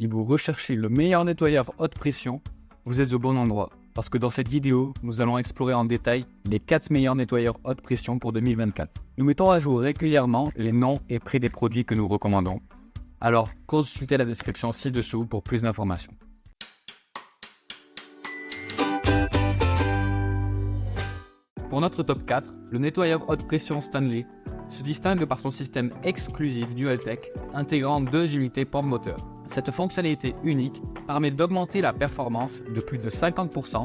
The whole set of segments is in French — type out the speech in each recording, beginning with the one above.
Si vous recherchez le meilleur nettoyeur haute pression, vous êtes au bon endroit. Parce que dans cette vidéo, nous allons explorer en détail les 4 meilleurs nettoyeurs haute pression pour 2024. Nous mettons à jour régulièrement les noms et prix des produits que nous recommandons. Alors, consultez la description ci-dessous pour plus d'informations. Pour notre top 4, le nettoyeur haute pression Stanley se distingue par son système exclusif DualTech intégrant 2 unités pompe-moteur. Cette fonctionnalité unique permet d'augmenter la performance de plus de 50%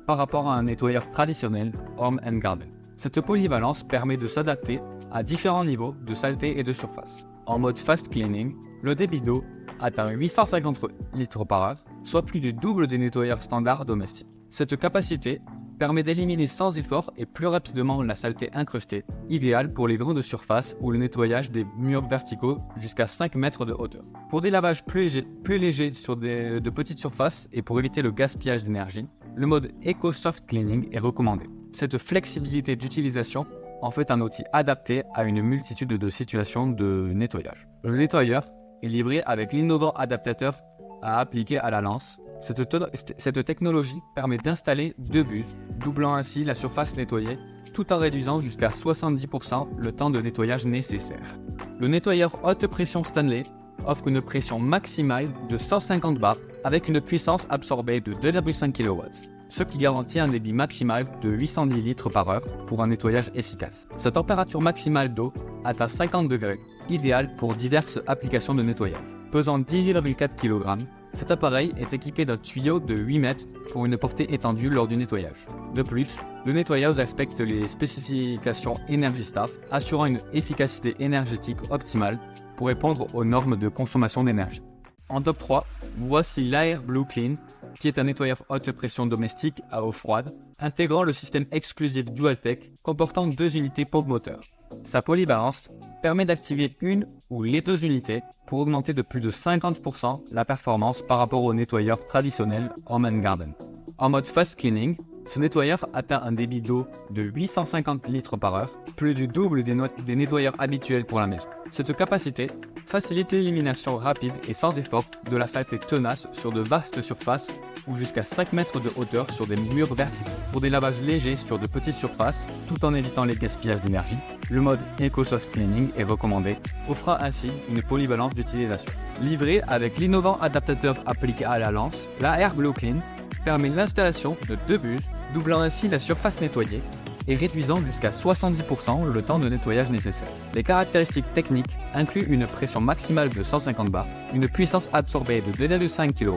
par rapport à un nettoyeur traditionnel Home & Garden. Cette polyvalence permet de s'adapter à différents niveaux de saleté et de surface. En mode fast cleaning, le débit d'eau atteint 850 litres par heure, soit plus du double des nettoyeurs standards domestiques. Cette capacité permet d'éliminer sans effort et plus rapidement la saleté incrustée, idéale pour les grandes surfaces ou le nettoyage des murs verticaux jusqu'à 5 mètres de hauteur. Pour des lavages plus légers sur de petites surfaces et pour éviter le gaspillage d'énergie, le mode Eco Soft Cleaning est recommandé. Cette flexibilité d'utilisation en fait un outil adapté à une multitude de situations de nettoyage. Le nettoyeur est livré avec l'innovant adaptateur à appliquer à la lance. Cette technologie permet d'installer 2 buses, doublant ainsi la surface nettoyée, tout en réduisant jusqu'à 70% le temps de nettoyage nécessaire. Le nettoyeur haute pression Stanley offre une pression maximale de 150 bars avec une puissance absorbée de 2,5 kW, ce qui garantit un débit maximal de 810 litres par heure pour un nettoyage efficace. Sa température maximale d'eau atteint 50 degrés, idéale pour diverses applications de nettoyage. Pesant 10,4 kg, cet appareil est équipé d'un tuyau de 8 mètres pour une portée étendue lors du nettoyage. De plus, le nettoyeur respecte les spécifications Energy Star, assurant une efficacité énergétique optimale pour répondre aux normes de consommation d'énergie. En top 3, voici l'Air Blue Clean, qui est un nettoyeur haute pression domestique à eau froide, intégrant le système exclusif DualTech comportant 2 unités pompe-moteur. Sa polyvalence permet d'activer une ou les 2 unités pour augmenter de plus de 50% la performance par rapport au nettoyeur traditionnel Home & Garden. En mode fast cleaning, ce nettoyeur atteint un débit d'eau de 850 litres par heure, plus du double des nettoyeurs habituels pour la maison. Cette capacité facilite l'élimination rapide et sans effort de la saleté tenace sur de vastes surfaces ou jusqu'à 5 mètres de hauteur sur des murs verticaux. Pour des lavages légers sur de petites surfaces, tout en évitant les gaspillages d'énergie, le mode Eco Soft Cleaning est recommandé, offrant ainsi une polyvalence d'utilisation. Livré avec l'innovant adaptateur appliqué à la lance, la Air Blue Clean permet l'installation de 2 buses, doublant ainsi la surface nettoyée et réduisant jusqu'à 70% le temps de nettoyage nécessaire. Les caractéristiques techniques incluent une pression maximale de 150 bars, une puissance absorbée de 2,5 kW,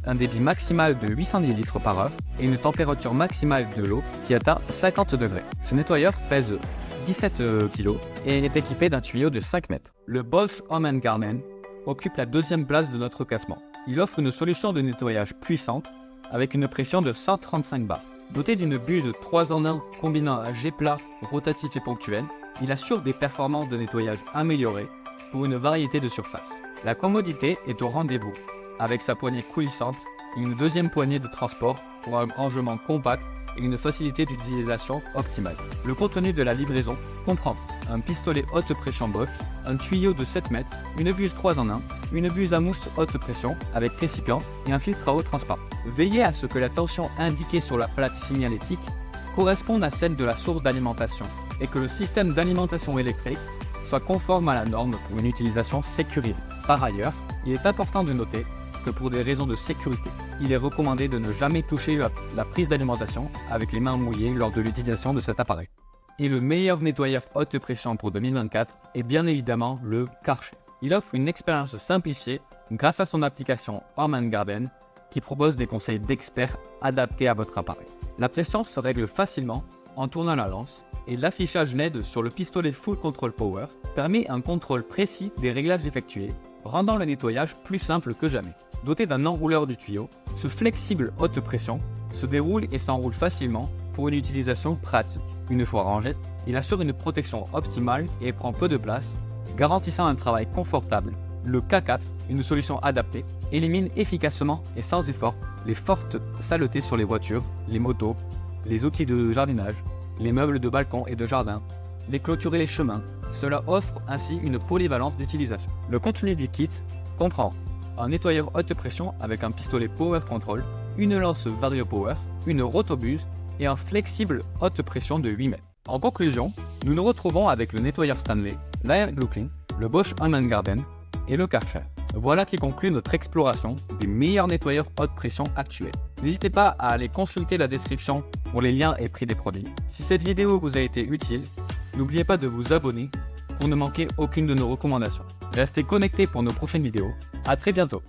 un débit maximal de 810 litres par heure et une température maximale de l'eau qui atteint 50 degrés. Ce nettoyeur pèse 17 kg et est équipé d'un tuyau de 5 mètres. Le Bosch Home & Garden occupe la 2e place de notre classement. Il offre une solution de nettoyage puissante avec une pression de 135 bars. Doté d'une buse 3 en 1 combinant un jet plat, rotatif et ponctuel, il assure des performances de nettoyage améliorées pour une variété de surfaces. La commodité est au rendez-vous, avec sa poignée coulissante et une 2e poignée de transport pour un rangement compact et une facilité d'utilisation optimale. Le contenu de la livraison comprend un pistolet haute pression Bosch, un tuyau de 7 mètres, une buse 3 en 1, une buse à mousse haute pression avec récipient et un filtre à eau transparent. Veillez à ce que la tension indiquée sur la plaque signalétique corresponde à celle de la source d'alimentation et que le système d'alimentation électrique soit conforme à la norme pour une utilisation sécurisée. Par ailleurs, il est important de noter que pour des raisons de sécurité, il est recommandé de ne jamais toucher la prise d'alimentation avec les mains mouillées lors de l'utilisation de cet appareil. Et le meilleur nettoyeur haute pression pour 2024 est bien évidemment le Karcher. Il offre une expérience simplifiée grâce à son application Home & Garden qui propose des conseils d'experts adaptés à votre appareil. La pression se règle facilement en tournant la lance et l'affichage LED sur le pistolet Full Control Power permet un contrôle précis des réglages effectués, rendant le nettoyage plus simple que jamais. Doté d'un enrouleur du tuyau, ce flexible haute pression se déroule et s'enroule facilement pour une utilisation pratique. Une fois rangé, il assure une protection optimale et prend peu de place, garantissant un travail confortable. Le K4, une solution adaptée, élimine efficacement et sans effort les fortes saletés sur les voitures, les motos, les outils de jardinage, les meubles de balcon et de jardin, les clôtures et les chemins. Cela offre ainsi une polyvalence d'utilisation. Le contenu du kit comprend un nettoyeur haute pression avec un pistolet Power Control, une lance Vario Power, une rotobuse et un flexible haute pression de 8 mètres. En conclusion, nous nous retrouvons avec le nettoyeur Stanley, l'Air Glue Clean, le Bosch Homme & Garden et le Karcher. Voilà qui conclut notre exploration des meilleurs nettoyeurs haute pression actuels. N'hésitez pas à aller consulter la description pour les liens et prix des produits. Si cette vidéo vous a été utile, n'oubliez pas de vous abonner pour ne manquer aucune de nos recommandations. Restez connectés pour nos prochaines vidéos. À très bientôt.